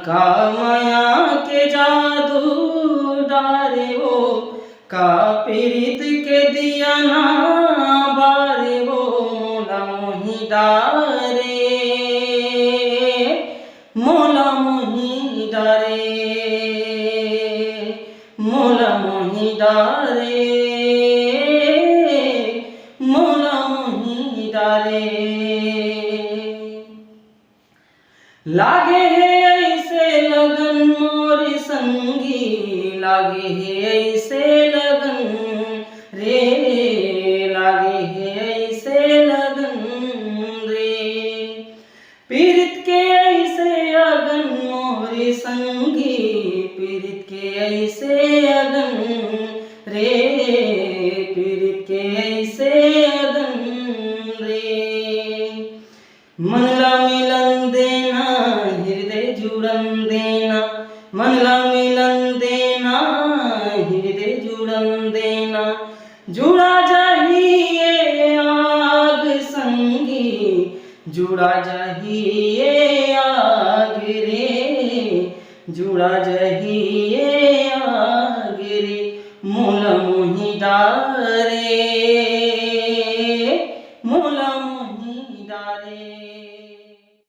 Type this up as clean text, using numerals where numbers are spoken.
का माया के जादू डारे वो, का पीरित के दिया ना बारे वो, मोला मोही डारे, मोला मोही डारे, मोला मोही डारे, मोला मोही डारे। लागे है ऐसे लगन मोर संगी, लागे है ऐसे लगन रे, लागे है ऐसे लगन रे। पीरित के ऐसे अगन मोर संगी, पीरित के ऐसे अगन रे, पीरित के ऐसे अगन रे। मन ला मिलन देना हृदय जुड़न देना, मन ला मिलन देना हृदय जुड़न देना। जुड़ा जाहिए आग संगी, जुड़ा जाहिए आग रे, जुड़ा जाहिए आग रे, मोला मोही डारे।